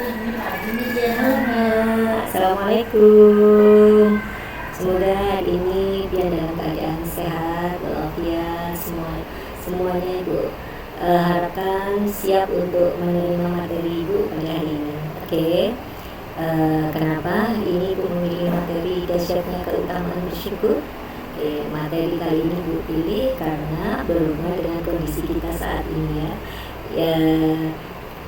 Halo, assalamualaikum. Semoga hari ini dia dalam keadaan sehat walafiat semuanya Ibu. Harapkan siap untuk menerima materi Ibu pada hari ini. Oke. Kenapa ini Ibu memilih materi dahsyatnya keutamaan bersyukur? Materi kali ini Ibu pilih karena berhubungan dengan kondisi kita saat ini ya.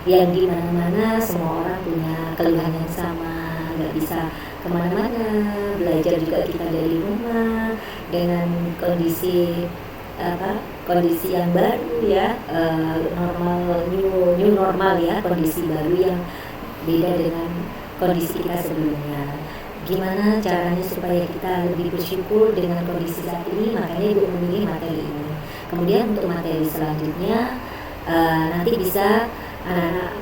Yang di mana-mana semua orang punya keluhan yang sama, nggak bisa kemana-mana, belajar juga kita dari rumah dengan kondisi yang baru ya, new normal ya, kondisi baru yang beda dengan kondisi kita sebelumnya. Gimana caranya supaya kita lebih bersyukur dengan kondisi saat ini? Makanya Ibu memilih materi ini. Kemudian untuk materi selanjutnya nanti bisa anak-anak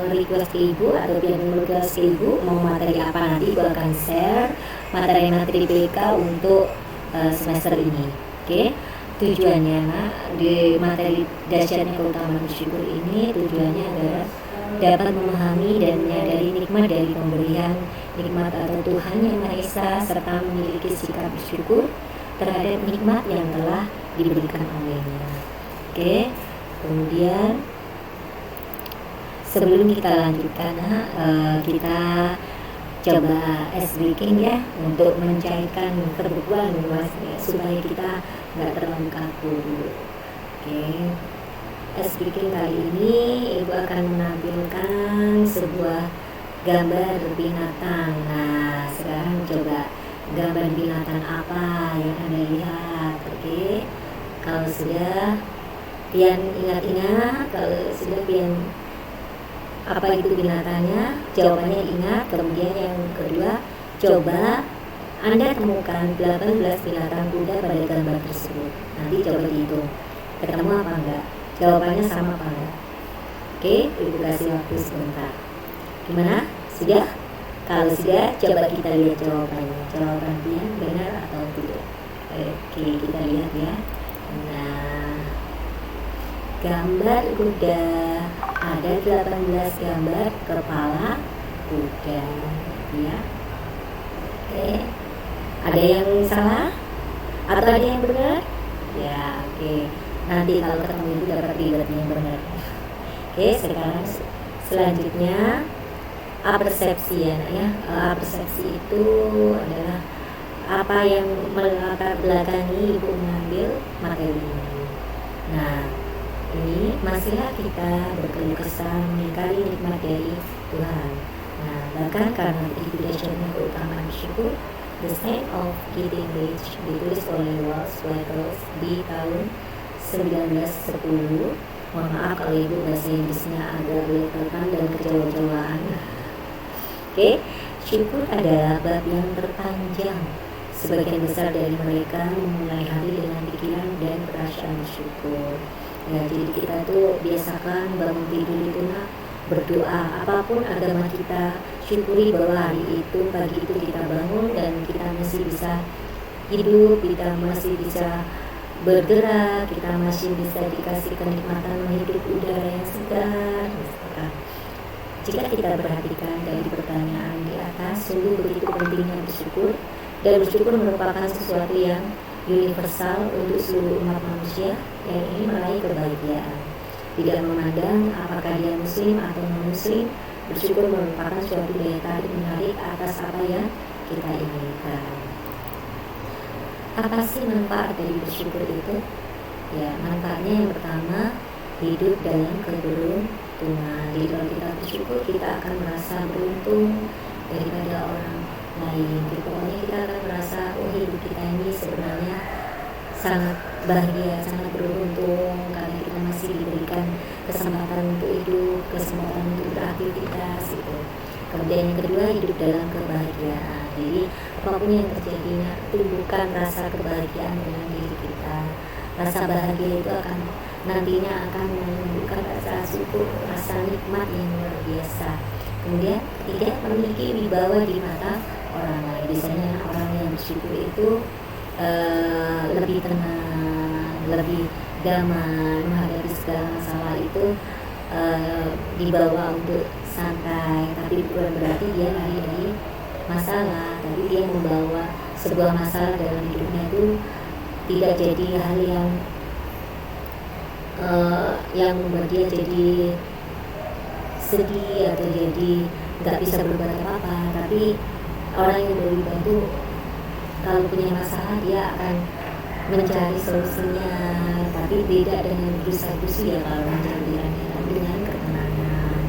merequest ke Ibu atau pihak merequest ke Ibu mau materi apa, nanti Ibu akan share materi-materi PK untuk semester ini. Oke. Tujuannya di materi dahsyatnya keutamaan bersyukur ini tujuannya adalah dapat memahami dan menyadari nikmat dari pemberian nikmat atau Tuhan Yang Maha Esa serta memiliki sikap bersyukur terhadap nikmat yang telah diberikan olehnya. Oke. Kemudian sebelum kita lanjutkan, kita coba ice breaking ya untuk mencairkan kerbauan luasnya supaya kita nggak terlalu kaku dulu. Oke, ice breaking kali ini Ibu akan menampilkan sebuah gambar binatang. Nah, sekarang coba gambar binatang apa yang Anda lihat? Oke, kalau sudah pian ingat-ingat, kalau sudah pian apa itu binatangnya, jawabannya ingat. Kemudian yang kedua, coba Anda temukan 18 binatang kuda pada gambar tersebut. Nanti coba dihitung, ketemu apa enggak, jawabannya sama apa enggak. Oke, Ibu kasih waktu sebentar. Gimana? Sudah? Kalau sudah, coba kita lihat jawabannya. Jawabannya benar atau tidak. Oke, kita lihat ya. Nah, gambar kuda ada 18 gambar kepala kuda ya. Oke. Ada yang salah atau ada yang benar? Ya, oke. Nanti kalau ketemu itu dapat ribetnya yang benar. Oke, sekarang selanjutnya apersepsi ya. Apersepsi itu adalah apa yang melatar belakangi Ibu mengambil materi ini. Nah, ini masihlah kita berkeluh kesah mengingkari nikmat dari Tuhan. Nah, bahkan karena itu dahsyatnya keutamaan bersyukur, The Saint of Getting Rich ditulis oleh Walt Whitehouse di tahun 1910. Mohon maaf kalau Ibu bahasa Inggrisnya agak belepotan dan kejauh-jauhan. Oke, syukur adalah bab yang terpanjang. Sebagian besar dari mereka memulai hari dengan pikiran dan perasaan bersyukur. Ya, jadi kita tuh biasakan bangun tidur itu berdoa, apapun agama kita, syukuri bahwa hari itu, pagi itu kita bangun dan kita masih bisa hidup, kita masih bisa bergerak, kita masih bisa dikasih kenikmatan menghirup udara yang segar. Jika kita perhatikan dari pertanyaan di atas, sungguh begitu pentingnya bersyukur, dan bersyukur merupakan sesuatu yang universal untuk seluruh umat manusia yang ingin meraih kebahagiaan. Tidak memandang apakah dia muslim atau non-muslim, bersyukur merupakan suatu daya tarik menarik atas apa yang kita inginkan. Apa sih manfaat dari bersyukur itu? Ya, manfaatnya yang pertama, hidup dalam keberuntungan. Jadi kalau kita bersyukur, kita akan merasa beruntung daripada orang lain. Jadi pokoknya kita akan merasa, oh hidup kita ini sebenarnya sangat bahagia, sangat beruntung karena kita masih diberikan kesempatan untuk hidup, kesempatan untuk beraktivitas gitu. Kemudian yang kedua, hidup dalam kebahagiaan. Jadi apapun yang terjadinya, tumbuhkan rasa kebahagiaan dalam diri kita. Rasa bahagia itu akan nantinya akan menumbuhkan rasa syukur, rasa nikmat yang luar biasa. Kemudian ketiga, memiliki wibawa di mata orang lain. Biasanya orang yang bersyukur itu lebih tenang, lebih damai menghadapi segala masalah itu, dibawa untuk santai, tapi bukan berarti dia lari dari masalah, tapi dia membawa sebuah masalah dalam hidupnya itu tidak jadi hal yang membuat dia jadi sedih atau jadi nggak bisa berbuat apa-apa. Tapi orang yang berubah itu kalau punya masalah dia akan mencari solusinya, tapi beda dengan berusaha-usaha ya kalau menjalaninya, tapi dengan ketenangan.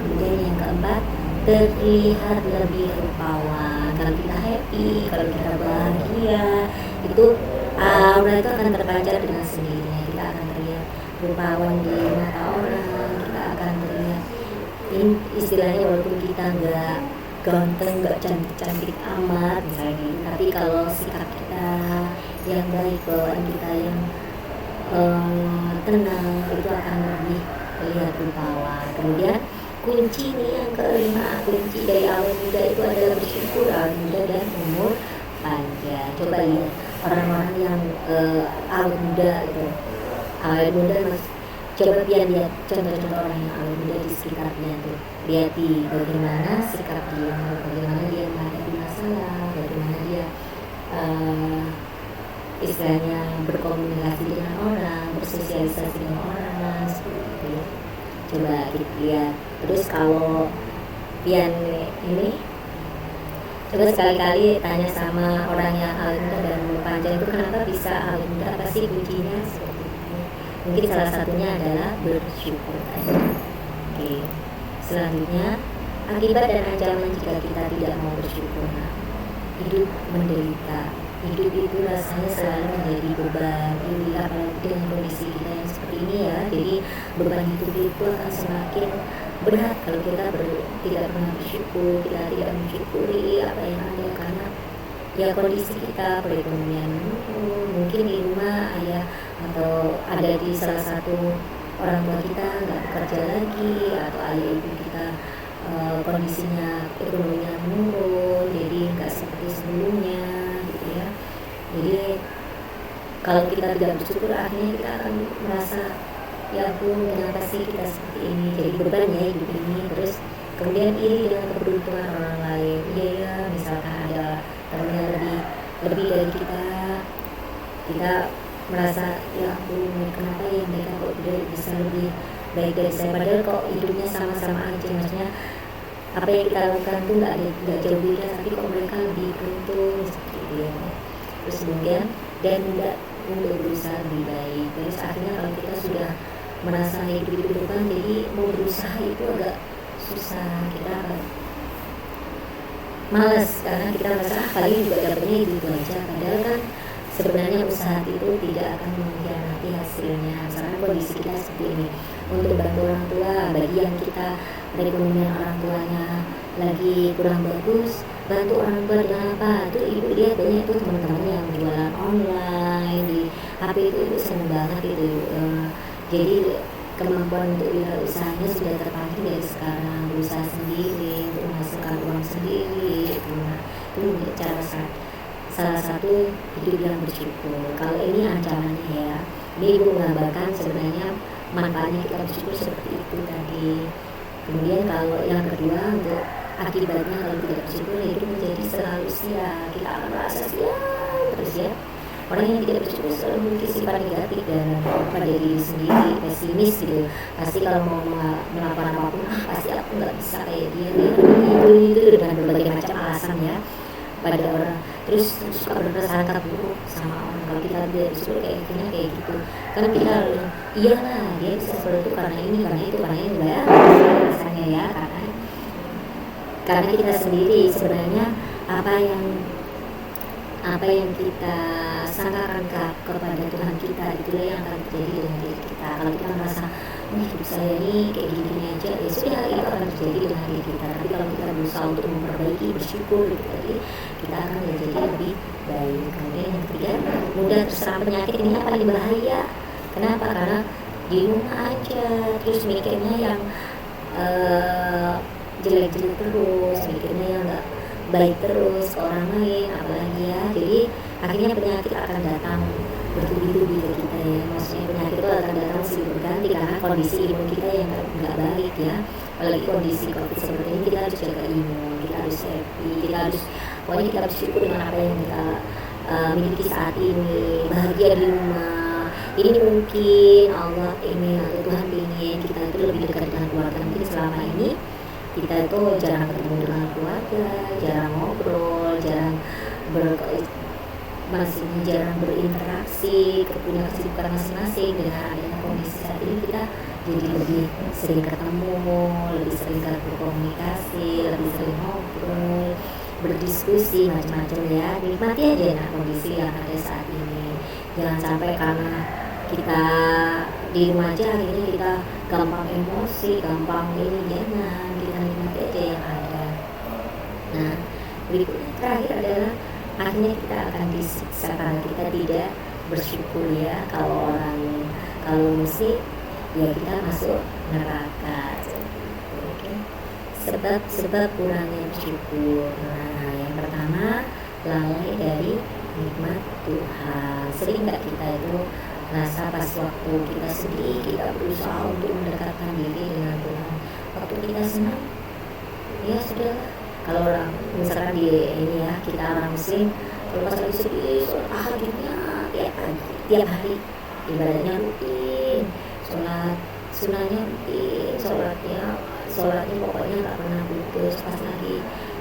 Kemudian yang keempat, terlihat lebih rupawan. Kalau kita happy, kalau kita bahagia, itu aura itu akan terpancar dengan sendirinya. Kita akan terlihat rupawan di mata orang, kita akan terlihat istilahnya walaupun kita nggak ganteng, nggak cantik-cantik amat misalnya, tapi kalau sikap kita yang baik, bawaan kita yang tenang, itu akan lebih terlihat rupawan. Kemudian kunci nih yang kelima, kunci dari awal muda itu adalah bersyukur, awal muda dan umur panjang. Coba lihat orang-orang yang awal muda itu, awal muda mas, coba lihat contoh-contoh orang yang awal muda di sekitarnya tuh, lihat di bagaimana sikap dia, bagaimana dia menghadapi masalah, bagaimana dia istilahnya berkomunikasi dengan orang, bersosialisasi dengan orang, seperti itu ya. Coba kita lihat. Terus kalau Pian ini, coba sekali-kali tanya sama orang yang awal muda dan umur panjang itu kenapa bisa awal muda, apa sih kuncinya, seperti itu. Mungkin salah satunya adalah bersyukur tadi. Oke. Selanjutnya, akibat dan ancaman jika kita tidak mau bersyukur. Nah, hidup menderita. Hidup itu rasanya selalu menjadi beban. Ini apalagi dengan kondisi kita yang seperti ini ya. Jadi beban hidup itu akan semakin berat kalau kita tidak pernah bersyukur, kita tidak mensyukuri apa yang ada, karena ya kondisi kita perekonomian mungkin di rumah ayah atau ada di salah satu orang tua kita nggak bekerja lagi, atau ayah ibu kita kondisinya ekonominya menurun, jadi nggak seperti sebelumnya gitu ya. Jadi kalau kita tidak bersyukur akhirnya kita akan merasa ya ampun kenapa sih kita seperti ini, jadi beban ya hidup ini. Terus kemudian iri dengan keberuntungan orang lain, ya misalkan ada temannya lebih dari kita merasa ya ampun kenapa ya mereka kok bisa lebih baik dari saya, padahal kok hidupnya sama-sama aja, maksudnya apa yang kita lakukan tuh nggak jauh beda, tapi kok mereka lebih beruntung seperti itu ya. Terus kemudian dan tidak untuk berusaha lebih baik. Terus akhirnya kalau kita sudah merasa hidup itu berubah, jadi mau berusaha itu agak susah, kita akan malas karena kita merasa paling juga dapatnya itu aja, padahal kan sebenarnya usaha itu tidak akan mengkhianati hasilnya. Misalkan kondisi kita seperti ini, untuk bantu orang tua, bagi yang kita perekonomian orang tuanya lagi kurang bagus, bantu orang tua dengan apa? Itu ibu lihat banyak itu teman-temannya yang jualan online di HP itu seneng banget itu. Jadi kemampuan untuk usahanya sudah terpancing dari sekarang, berusaha sendiri untuk menghasilkan uang sendiri itu. Nah, itu cara salah satu hidup yang bersyukur. Kalau ini ancamannya ya, ini ibu mengabarkan sebenarnya manfaatnya kita bersyukur seperti itu tadi. Kemudian kalau yang kedua, untuk akibatnya kalau tidak bersyukur, hidup menjadi selalu sial, kita akan merasa sial terus ya. Orang yang tidak bersyukur selalu memiliki sifat negatif dan pada diri sendiri, pesimis gitu. Pasti kalau mau melakukan apapun, pasti aku nggak bisa kayak dia itu dengan berbagai macam alasan ya pada orang. Terus suka berprasangka buruk sama orang. Kalau kita tidak bersyukur kayak gitu, kan kita iyalah dia bisa seperti itu karena ini, karena itu, karena ini ya alasannya ya, karena kita sendiri sebenarnya apa yang kita sangkakan kepada Tuhan kita, itulah yang akan terjadi dengan diri kita. Kalau kita merasa hidup saya ini kayak gini aja, ya sudah, itu akan terjadi dengan diri kita. Tapi kalau kita berusaha untuk memperbaiki, bersyukur gitu tadi, kita akan menjadi lebih baik. Kemudian yang ketiga, mudah terserang penyakit. Ini yang paling bahaya. Kenapa? Karena di rumah aja terus mikirnya yang jelek-jelek terus, mikirnya yang nggak baik terus ke orang lain, apalagi ya. Jadi akhirnya penyakit akan datang bertubi-tubi ke kita ya. Maksudnya penyakit itu akan datang silih berganti karena kondisi imun kita yang nggak baik ya. Apalagi kondisi COVID seperti ini, kita harus jaga imun, kita harus happy, kita harus pokoknya kita bersyukur dengan apa yang kita miliki saat ini, bahagia di rumah. Ini mungkin Allah ingin atau Tuhan ingin kita itu lebih dekat dengan keluarga. Mungkin selama ini kita itu jarang ketemu dengan keluarga, jarang ngobrol, masih jarang berinteraksi, punya kesibukan masing-masing. Dengan adanya kondisi saat ini kita jadi lebih sering ketemu, lebih sering berkomunikasi, lebih sering ngobrol, berdiskusi macam-macam ya. Nikmati aja kondisi yang ada saat ini. Jangan sampai karena kita di rumah aja akhirnya kita gampang emosi, gampang ini, jangan, kita nikmati aja yang ada. Nah, berikutnya terakhir adalah akhirnya kita akan disiksa karena kita tidak bersyukur ya. Kalau musik ya kita masuk neraka. Oke. Sebab kurangnya bersyukur. Nah, yang pertama lalai dari nikmat Tuhan. Sering nggak kita itu rasa pas waktu kita sedih, kita berusaha untuk mendekatkan diri dengan Tuhan. Waktu kita senang, ya sudah. Kalau orang misalkan di ini ya, kita orang muslim, kalau pas lagi sedih, sholat tahajudnya tiap hari, ibadahnya rutin, sholat sunahnya rutin, sholatnya pokoknya nggak pernah putus.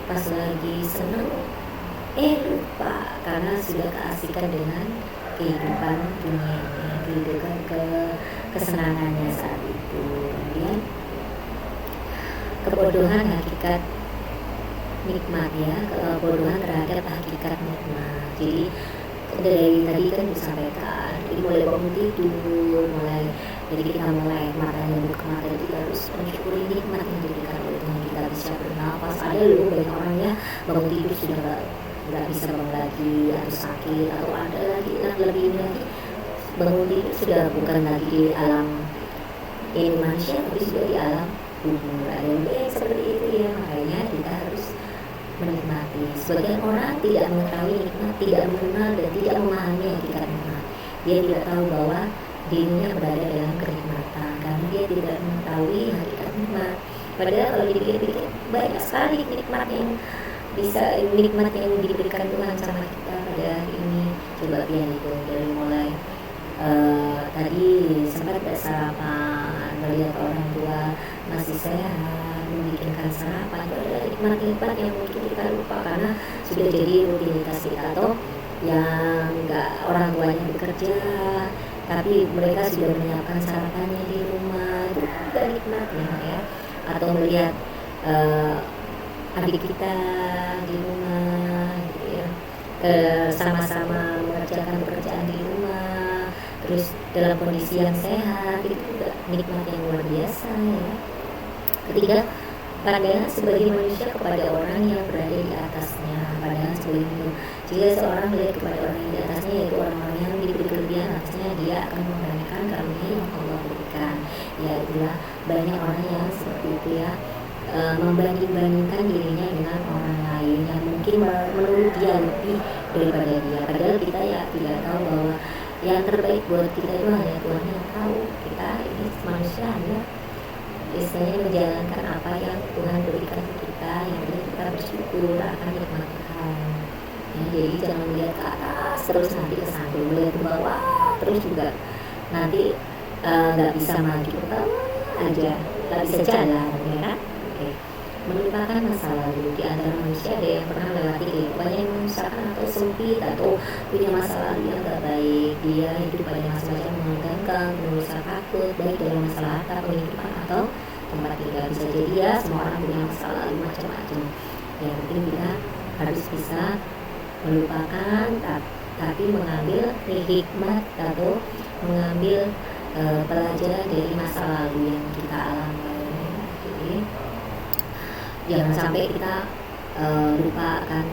Pas lagi seneng, lupa karena sudah keasikan dengan kehidupan dunianya, kehidupan kesenangannya saat itu. Kemudian kebodohan hakikat nikmat ya, kebodohan terhadap hakikat nikmat. Jadi dari tadi kan disampaikan, jadi mulai bangun tidur, jadi kita mulai matanya buka mata, kita harus mensyukuri nikmat yang diberikan oleh Tuhan. Kita bisa bernafas. Ada loh banyak orang ya bangun tidur sudah nggak bisa bangun lagi, atau sakit, atau ada lagi yang lebih ini lagi, bangun tidur sudah bukan lagi di alam ini manusia, tapi sudah di alam kubur. Ada yang seperti itu ya. Makanya kita harus menikmati. Sebagian orang tidak mengetahui nikmat, tidak mengenal dan tidak memahami hakikat nikmat. Dia tidak tahu bahwa dirinya berada dalam kenikmatan karena dia tidak mengetahui hakikat nikmat. Padahal kalau dipikir-pikir banyak sekali nikmat yang diberikan Tuhan sama kita pada hari ini. Coba lihat itu dari mulai tadi sempat bersarapan, melihat orang tua masih sehat, membikinkan sarapan. Itu adalah nikmat-nikmat yang mungkin kita lupa karena sudah jadi rutinitas kita, atau yang enggak orang tuanya bekerja tapi mereka sudah menyiapkan sarapannya di rumah. Itu juga nikmatnya ya. Atau melihat adik kita di rumah gitu ya, sama-sama mengerjakan pekerjaan di rumah, terus dalam kondisi yang sehat, itu juga nikmat yang luar biasa ya. Ketiga, pandangan sebagai manusia kepada orang yang berada di atasnya. Pandangan sebagai manusia, jika seorang melihat kepada orang yang di atasnya, yaitu orang-orang yang diberi kelebihan atasnya, dia akan menggunakan karunia yang Allah berikan. Ya itulah banyak orang yang seperti itu ya, membanding-bandingkan dirinya dengan orang lain yang mungkin menurut dia lebih daripada dia. Padahal kita ya tidak tahu bahwa yang terbaik buat kita itu hanya Tuhan yang tahu. Kita ini manusia hanya istilahnya menjalankan apa yang Tuhan berikan ke kita. Yang penting kita bersyukur akan nikmat Tuhan ya. Jadi jangan melihat ke atas terus nanti kesandung, melihat ke bawah terus juga nanti nggak bisa maju, ke bawah aja nggak bisa jalan ya kan. Melupakan masa lalu. Di antara manusia ada yang pernah melewati kehidupan yang menyusahkan atau sempit, atau punya masa lalu yang tak baik. Dia hidup pada masa-masa menegangkan, penuh rasa takut, baik dalam masalah harta, kehidupan atau tempat tinggal. Bisa jadi ya, semua orang punya masa lalu macam-macam. Yang penting kita harus bisa melupakan, tapi mengambil hikmat atau mengambil pelajaran dari masa lalu yang kita alami. Jadi jangan sampai kita lupakan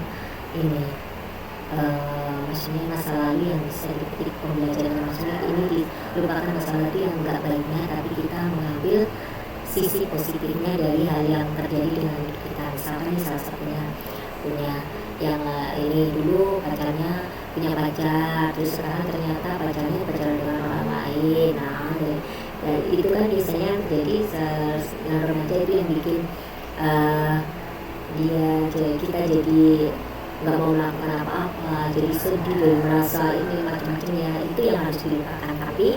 ini, maksudnya masa lalu yang bisa dipetik pembelajaran. Maksudnya ini dilupakan masa lalu yang enggak baiknya, tapi kita mengambil sisi positifnya dari hal yang terjadi dengan hidup kita. Misalkan ini salah satunya punya yang ini dulu pacarnya punya pacar, terus sekarang ternyata pacarnya pacaran dengan orang lain. lain. Nah, dan itu kan biasanya terjadi yang remaja itu yang bikin uh, kita jadi nggak mau melakukan apa-apa, jadi sedih, jadi merasa ini macam-macam ya. Itu yang harus dilupakan. Tapi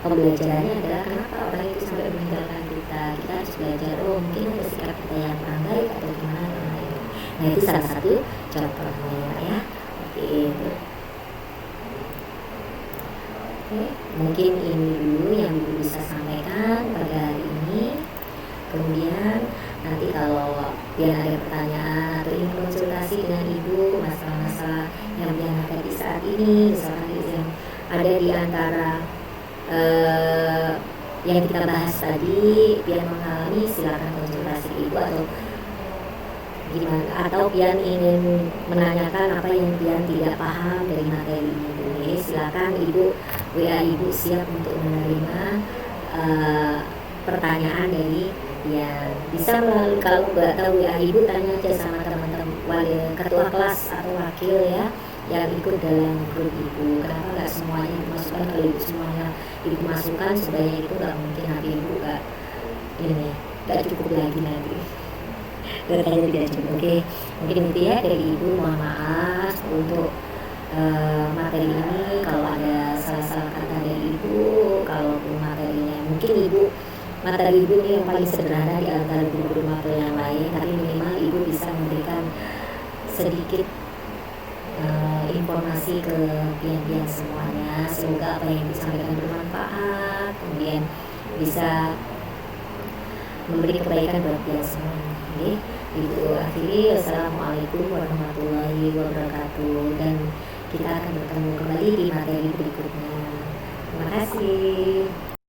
pembelajarannya adalah kenapa orang itu sampai meninggalkan kita. Kita harus belajar, oh mungkin ada sikap kita yang kurang baik atau gimana. Nah itu salah satu contohnya ya. Oke, mungkin ini dulu yang Ibu bisa sampaikan pada hari ini. Kemudian nanti kalau biar ada pertanyaan atau ingin konsultasi dengan Ibu masalah-masalah yang dihadapi saat ini, misalkan yang ada di antara yang kita bahas tadi, biar mengalami silakan konsultasi Ibu, atau gimana, atau pian ingin menanyakan apa yang pian tidak paham dari materi ini, silakan Ibu WA Ibu, siap untuk menerima pertanyaan dari yang bisa melalui, kalau nggak tahu WA Ibu tanya aja sama teman-teman wali ketua kelas atau wakil ya yang ikut dalam grup Ibu. Kenapa nggak semuanya dimasukkan? Kalau Ibu semuanya Ibu masukkan sebanyak itu nggak mungkin, nanti Ibu nggak cukup lagi nanti. Datanya tidak cukup. Oke, mungkin itu ya dari Ibu. Mohon maaf untuk materi ini kalau ada salah-salah kata dari Ibu. Kalau materinya mungkin materi Ibu ini yang paling sederhana di antara guru-guru materi yang lain, tapi minimal Ibu bisa memberikan sedikit informasi ke pian-pian semuanya. Semoga apa yang disampaikan bermanfaat, kemudian bisa memberi kebaikan buat pian semuanya. Oke, Ibu akhiri. Wassalamualaikum warahmatullahi wabarakatuh, dan kita akan bertemu kembali di materi berikutnya. Terima kasih.